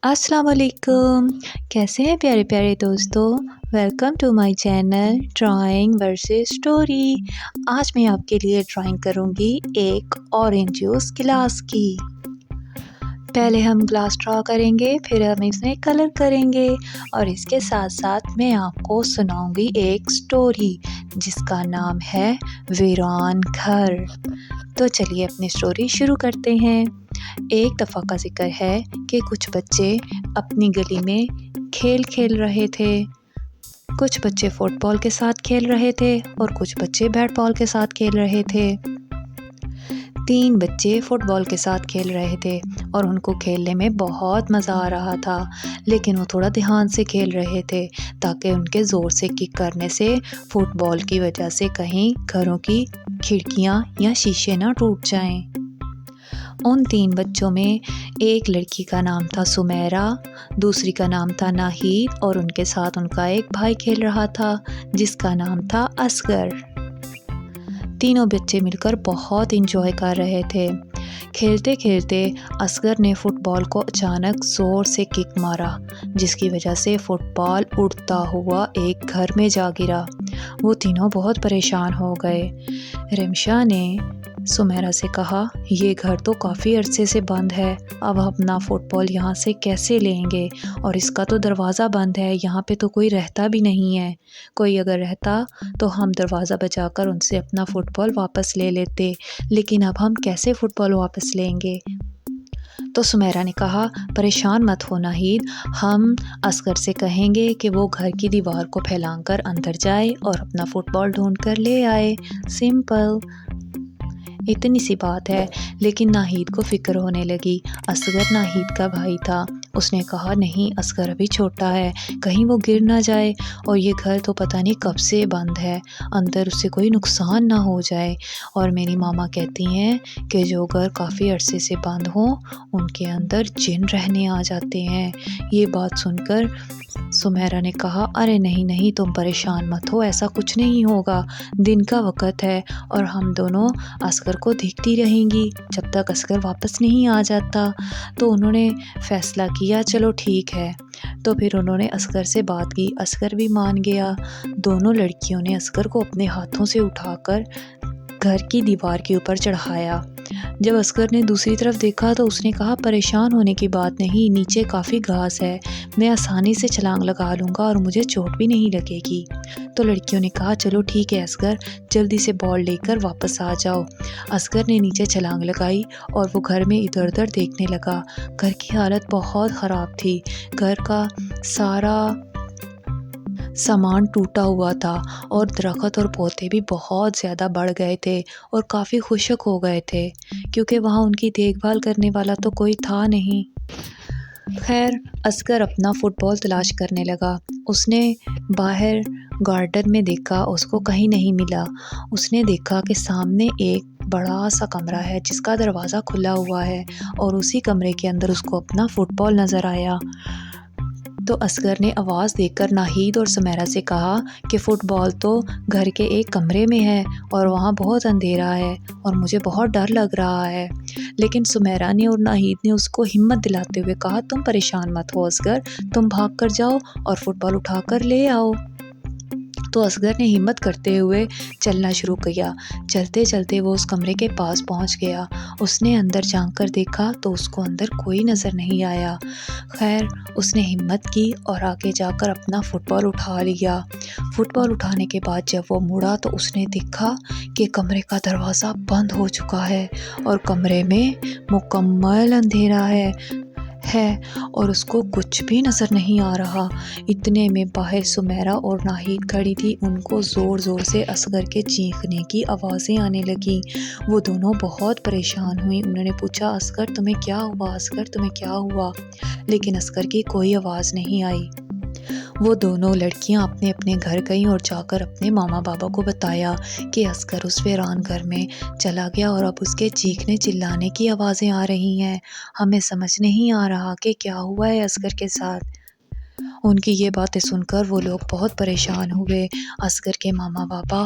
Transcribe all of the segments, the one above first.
السلام علیکم، کیسے ہیں پیارے پیارے دوستوں؟ Welcome to my channel drawing versus story. آج میں آپ کے لیے ڈرائنگ کروں گی ایک اورنج جوس گلاس کی۔ پہلے ہم گلاس ڈرا کریں گے، پھر ہم اس میں کلر کریں گے اور اس کے ساتھ ساتھ میں آپ کو سناؤں گی ایک اسٹوری جس کا نام ہے ویران گھر۔ تو چلیے اپنی اسٹوری شروع کرتے ہیں۔ ایک دفعہ کا ذکر ہے کہ کچھ بچے اپنی گلی میں کھیل کھیل رہے تھے۔ کچھ بچے فٹ بال کے ساتھ کھیل رہے تھے اور کچھ بچے بیٹ بال کے ساتھ کھیل رہے تھے۔ 3 بچے فٹ بال کے ساتھ کھیل رہے تھے اور ان کو کھیلنے میں بہت مزہ آ رہا تھا، لیکن وہ تھوڑا دھیان سے کھیل رہے تھے تاکہ ان کے زور سے کک کرنے سے فٹ بال کی وجہ سے کہیں گھروں کی کھڑکیاں یا شیشے نہ ٹوٹ جائیں۔ ان 3 بچوں میں ایک لڑکی کا نام تھا سمیرہ، دوسری کا نام تھا ناہید اور ان کے ساتھ ان کا ایک بھائی کھیل رہا تھا جس کا نام تھا اصغر۔ تینوں بچے مل کر بہت انجوائے کر رہے تھے۔ کھیلتے کھیلتے اصغر نے فٹ بال کو اچانک زور سے کک مارا جس کی وجہ سے فٹ بال اڑتا ہوا ایک گھر میں جا گرا۔ وہ تینوں بہت پریشان ہو گئے۔ رمشا نے سمیرہ سے کہا، یہ گھر تو کافی عرصے سے بند ہے، اب اپنا فٹ بال یہاں سے کیسے لیں گے؟ اور اس کا تو دروازہ بند ہے، یہاں پہ تو کوئی رہتا بھی نہیں ہے۔ کوئی اگر رہتا تو ہم دروازہ بجا کر ان سے اپنا فٹ بال واپس لے لیتے، لیکن اب ہم کیسے فٹ بال واپس لیں گے؟ تو سمیرہ نے کہا، پریشان مت ہو ناہید، ہم اصغر سے کہیں گے کہ وہ گھر کی دیوار کو پھیلا کر اندر جائے اور اپنا فٹ بال ڈھونڈ کر لے آئے، سمپل۔ اتنی سی بات ہے، لیکن ناہید کو فکر ہونے لگی۔ اصغر ناہید کا بھائی تھا۔ اس نے کہا، نہیں، اصغر ابھی چھوٹا ہے، کہیں وہ گر نہ جائے، اور یہ گھر تو پتہ نہیں کب سے بند ہے، اندر اس سے کوئی نقصان نہ ہو جائے، اور میری ماما کہتی ہیں کہ جو گھر کافی عرصے سے بند ہوں ان کے اندر جن رہنے آ جاتے ہیں۔ یہ بات سن کر سمیرہ نے کہا، ارے نہیں تم پریشان مت ہو، ایسا کچھ نہیں ہوگا، دن کا وقت ہے اور ہم دونوں اصغر کو دیکھتی رہیں گی جب تک اصغر واپس نہیں آ جاتا۔ تو انہوں نے فیصلہ کیا، چلو ٹھیک ہے۔ تو پھر انہوں نے اصغر سے بات کی، اصغر بھی مان گیا۔ دونوں لڑکیوں نے اصغر کو اپنے ہاتھوں سے اٹھا کر گھر کی دیوار کے اوپر چڑھایا۔ جب اصغر نے دوسری طرف دیکھا تو اس نے کہا، پریشان ہونے کی بات نہیں، نیچے کافی گھاس ہے، میں آسانی سے چھلانگ لگا لوں گا اور مجھے چوٹ بھی نہیں لگے گی۔ تو لڑکیوں نے کہا، چلو ٹھیک ہے اصغر، جلدی سے بال لے کر واپس آ جاؤ۔ اصغر نے نیچے چھلانگ لگائی اور وہ گھر میں ادھر ادھر دیکھنے لگا۔ گھر کی حالت بہت خراب تھی، گھر کا سارا سامان ٹوٹا ہوا تھا اور درخت اور پودے بھی بہت زیادہ بڑھ گئے تھے اور کافی خشک ہو گئے تھے کیونکہ وہاں ان کی دیکھ بھال کرنے والا تو کوئی تھا نہیں۔ خیر، اصغر اپنا فٹ بال تلاش کرنے لگا۔ اس نے باہر گارڈن میں دیکھا، اس کو کہیں نہیں ملا۔ اس نے دیکھا کہ سامنے ایک بڑا سا کمرہ ہے جس کا دروازہ کھلا ہوا ہے اور اسی کمرے کے اندر اس کو اپنا فٹ بال نظر آیا۔ تو اصغر نے آواز دے کر ناہید اور سمیرہ سے کہا کہ فٹ بال تو گھر کے ایک کمرے میں ہے اور وہاں بہت اندھیرا ہے اور مجھے بہت ڈر لگ رہا ہے۔ لیکن سمیرہ نے اور ناہید نے اس کو ہمت دلاتے ہوئے کہا، تم پریشان مت ہو اصغر، تم بھاگ کر جاؤ اور فٹ بال اٹھا کر لے آؤ۔ تو اصغر نے ہمت کرتے ہوئے چلنا شروع کیا۔ چلتے چلتے وہ اس کمرے کے پاس پہنچ گیا۔ اس نے اندر جھانک کر دیکھا تو اس کو اندر کوئی نظر نہیں آیا۔ خیر، اس نے ہمت کی اور آگے جا کر اپنا فٹ بال اٹھا لیا۔ فٹ بال اٹھانے کے بعد جب وہ مڑا تو اس نے دیکھا کہ کمرے کا دروازہ بند ہو چکا ہے اور کمرے میں مکمل اندھیرا ہے اور اس کو کچھ بھی نظر نہیں آ رہا۔ اتنے میں باہر سمیرہ اور ناہید کھڑی تھی، ان کو زور زور سے اصغر کے چیخنے کی آوازیں آنے لگیں۔ وہ دونوں بہت پریشان ہوئیں۔ انہوں نے پوچھا، اصغر تمہیں کیا ہوا؟ اصغر تمہیں کیا ہوا؟ لیکن اصغر کی کوئی آواز نہیں آئی۔ وہ دونوں لڑکیاں اپنے اپنے گھر گئیں اور جا کر اپنے ماما بابا کو بتایا کہ اصغر اس ویران گھر میں چلا گیا اور اب اس کے چیخنے چلانے کی آوازیں آ رہی ہیں، ہمیں سمجھ نہیں آ رہا کہ کیا ہوا ہے اصغر کے ساتھ۔ ان کی یہ باتیں سن کر وہ لوگ بہت پریشان ہوئے۔ اصغر کے ماما بابا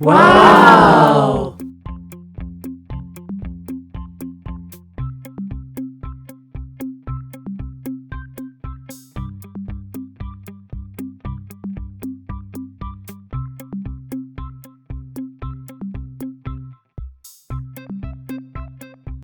Wow!